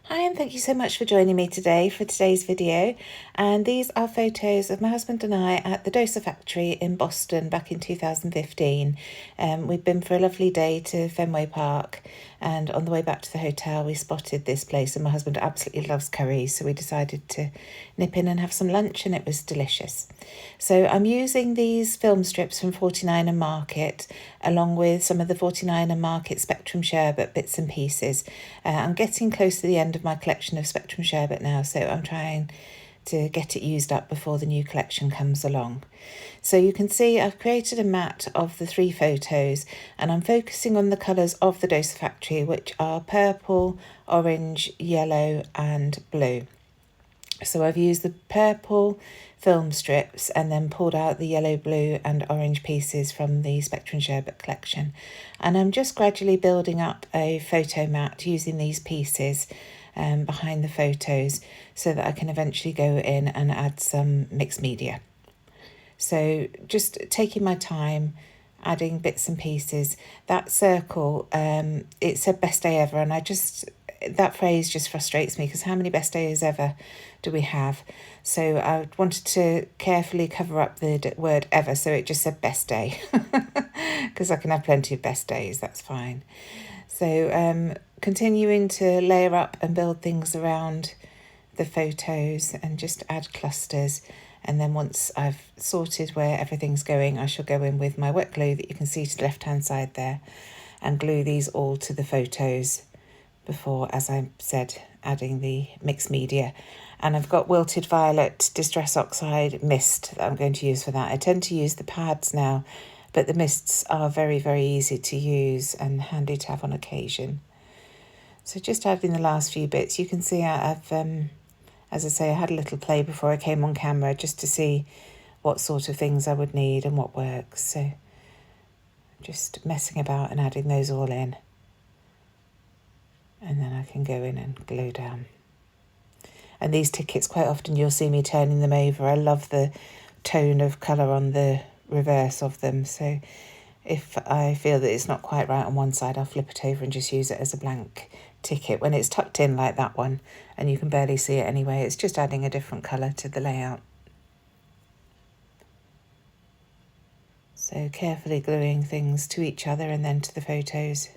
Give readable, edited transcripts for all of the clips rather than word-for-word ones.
Hi, and thank you so much for joining me today for today's video. And these are photos of my husband and I at the Dosa factory in Boston back in 2015. We'd been for a lovely day to Fenway Park, and on the way back to the hotel we spotted this place, and my husband absolutely loves curries, so we decided to nip in and have some lunch, and it was delicious. So I'm using these film strips from 49 and Market along with some of the 49 and Market Spectrum Sherbet bits and pieces. I'm getting close to the end of my collection of Spectrum Sherbet now, so I'm trying to get it used up before the new collection comes along. So you can see I've created a mat of the 3 photos, and I'm focusing on the colours of the Dosa factory, which are purple, orange, yellow and blue. So I've used the purple film strips and then pulled out the yellow, blue and orange pieces from the Spectrum Sherbet collection. And I'm just gradually building up a photo mat using these pieces behind the photos so that I can eventually go in and add some mixed media. So just taking my time, adding bits and pieces. That circle, it said best day ever, and that phrase just frustrates me, because how many best days ever do we have? So I wanted to carefully cover up the word ever, so it just said best day, because I can have plenty of best days, that's fine. So continuing to layer up and build things around the photos and just add clusters. And then once I've sorted where everything's going, I shall go in with my wet glue that you can see to the left hand side there and glue these all to the photos before, as I said, adding the mixed media. And I've got Wilted Violet Distress Oxide mist that I'm going to use for that. I tend to use the pads now, but the mists are very, very easy to use and handy to have on occasion. So just adding the last few bits. You can see I've as I say, I had a little play before I came on camera just to see what sort of things I would need and what works. So just messing about and adding those all in. And then I can go in and glue down. And these tickets, quite often you'll see me turning them over. I love the tone of colour on the reverse of them. So if I feel that it's not quite right on one side, I'll flip it over and just use it as a blank ticket. When it's tucked in like that one and you can barely see it anyway, it's just adding a different colour to the layout. So carefully gluing things to each other and then to the photos.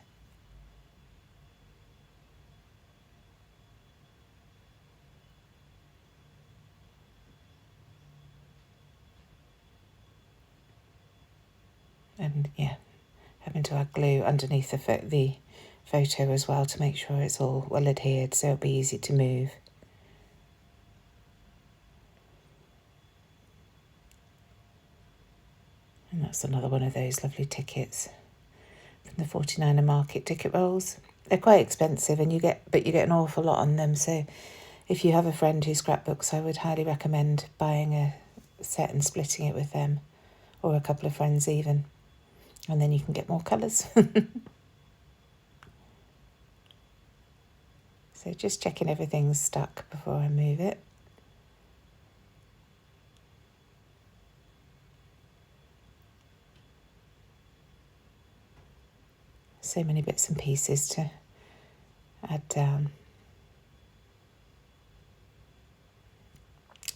And yeah, having to add glue underneath the photo as well to make sure it's all well adhered so it'll be easy to move. And that's another one of those lovely tickets from the 49er Market ticket rolls. They're quite expensive, and you get an awful lot on them. So if you have a friend who scrapbooks, I would highly recommend buying a set and splitting it with them, or a couple of friends even, and then you can get more colours. So just checking everything's stuck before I move it. So many bits and pieces to add down.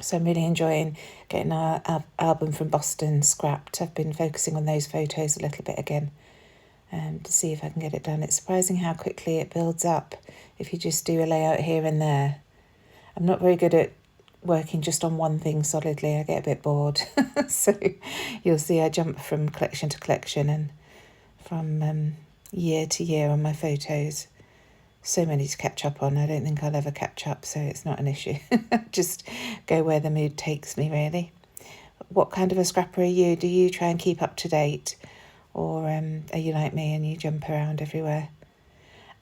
So I'm really enjoying getting our album from Boston scrapped. I've been focusing on those photos a little bit again to see if I can get it done. It's surprising how quickly it builds up if you just do a layout here and there. I'm not very good at working just on one thing solidly. I get a bit bored. So you'll see I jump from collection to collection and from year to year on my photos. So many to catch up on. I don't think I'll ever catch up, so it's not an issue. Just go where the mood takes me, really. What kind of a scrapper are you? Do you try and keep up to date? Or are you like me and you jump around everywhere?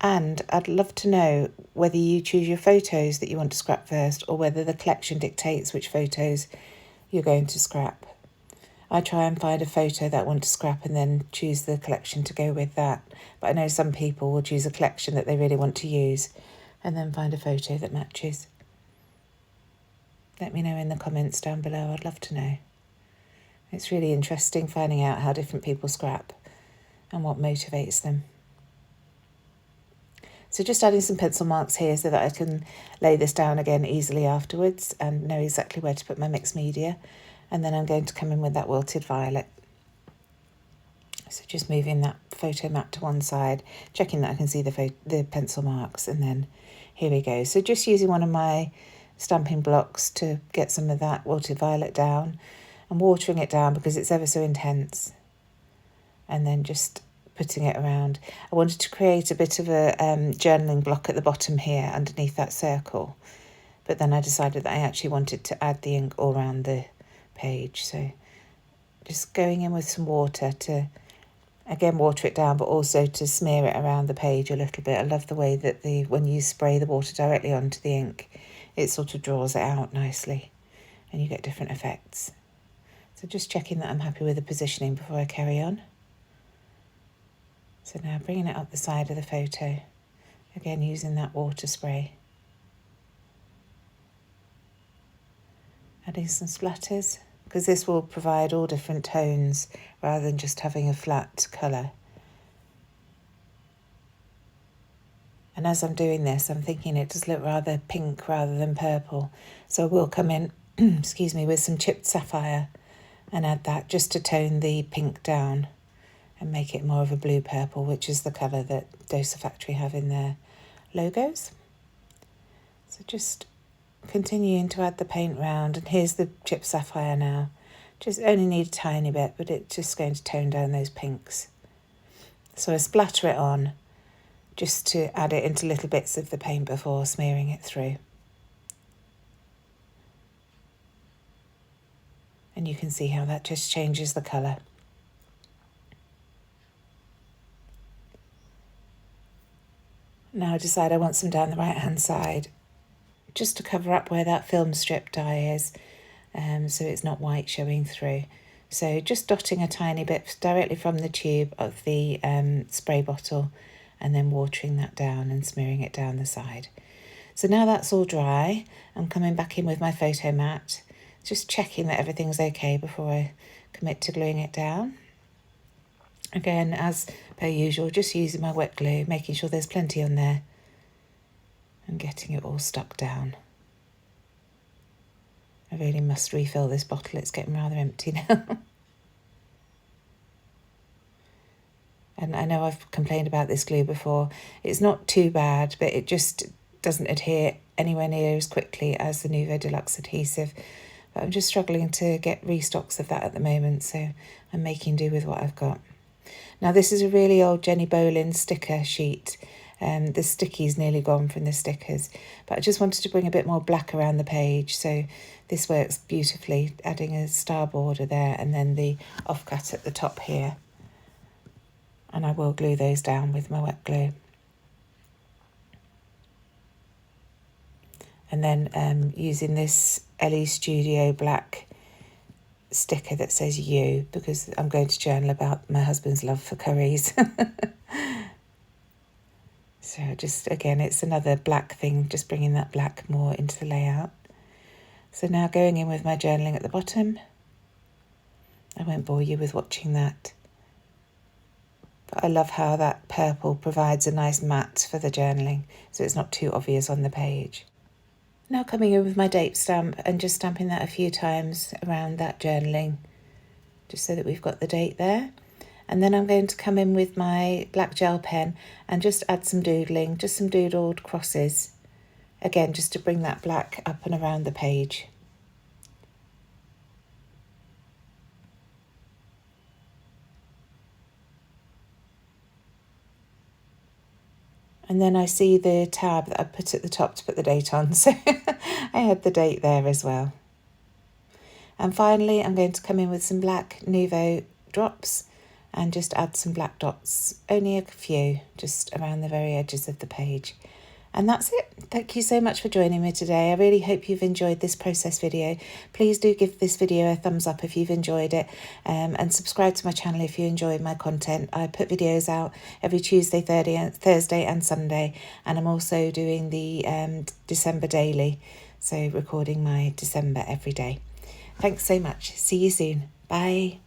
And I'd love to know whether you choose your photos that you want to scrap first, or whether the collection dictates which photos you're going to scrap. I try and find a photo that I want to scrap and then choose the collection to go with that. But I know some people will choose a collection that they really want to use and then find a photo that matches. Let me know in the comments down below. I'd love to know. It's really interesting finding out how different people scrap and what motivates them. So just adding some pencil marks here so that I can lay this down again easily afterwards and know exactly where to put my mixed media. And then I'm going to come in with that wilted violet. So just moving that photo mat to one side, checking that I can see the pencil marks, and then here we go. So just using one of my stamping blocks to get some of that wilted violet down and watering it down because it's ever so intense. And then just putting it around. I wanted to create a bit of a journaling block at the bottom here underneath that circle. But then I decided that I actually wanted to add the ink all around the page. So just going in with some water to, again, water it down, but also to smear it around the page a little bit. I love the way that when you spray the water directly onto the ink, it sort of draws it out nicely and you get different effects. So just checking that I'm happy with the positioning before I carry on. So now bringing it up the side of the photo, again using that water spray. Adding some splatters, because this will provide all different tones rather than just having a flat colour. And as I'm doing this, I'm thinking it does look rather pink rather than purple. So I will come in, excuse me, with some chipped sapphire and add that just to tone the pink down and make it more of a blue-purple, which is the colour that Dosa Factory have in their logos. So just continuing to add the paint round, and here's the chipped sapphire now. Just only need a tiny bit, but it's just going to tone down those pinks. So I splatter it on just to add it into little bits of the paint before smearing it through. And you can see how that just changes the colour. Now I decide I want some down the right hand side, just to cover up where that film strip dye is, so it's not white showing through. So just dotting a tiny bit directly from the tube of the spray bottle and then watering that down and smearing it down the side. So now that's all dry, I'm coming back in with my photo mat, just checking that everything's okay before I commit to gluing it down. Again, as per usual, just using my wet glue, making sure there's plenty on there and getting it all stuck down. I really must refill this bottle, it's getting rather empty now. And I know I've complained about this glue before. It's not too bad, but it just doesn't adhere anywhere near as quickly as the Nuvo Deluxe adhesive. But I'm just struggling to get restocks of that at the moment, so I'm making do with what I've got. Now this is a really old Jenny Bolin sticker sheet. The sticky's nearly gone from the stickers, but I just wanted to bring a bit more black around the page, so this works beautifully, adding a star border there and then the offcut at the top here. And I will glue those down with my wet glue. And then using this LE Studio black sticker that says you, because I'm going to journal about my husband's love for curries. So just, again, it's another black thing, just bringing that black more into the layout. So now going in with my journaling at the bottom. I won't bore you with watching that. But I love how that purple provides a nice matte for the journaling, so it's not too obvious on the page. Now coming in with my date stamp and just stamping that a few times around that journaling, just so that we've got the date there. And then I'm going to come in with my black gel pen and just add some doodling, just some doodled crosses. Again, just to bring that black up and around the page. And then I see the tab that I put at the top to put the date on, so I had the date there as well. And finally, I'm going to come in with some black Nuvo drops and just add some black dots, only a few, just around the very edges of the page. And that's it. Thank you so much for joining me today. I really hope you've enjoyed this process video. Please do give this video a thumbs up if you've enjoyed it, and subscribe to my channel if you enjoy my content. I put videos out every Tuesday, Thursday and Sunday, and I'm also doing the December daily, so recording my December every day. Thanks so much. See you soon. Bye.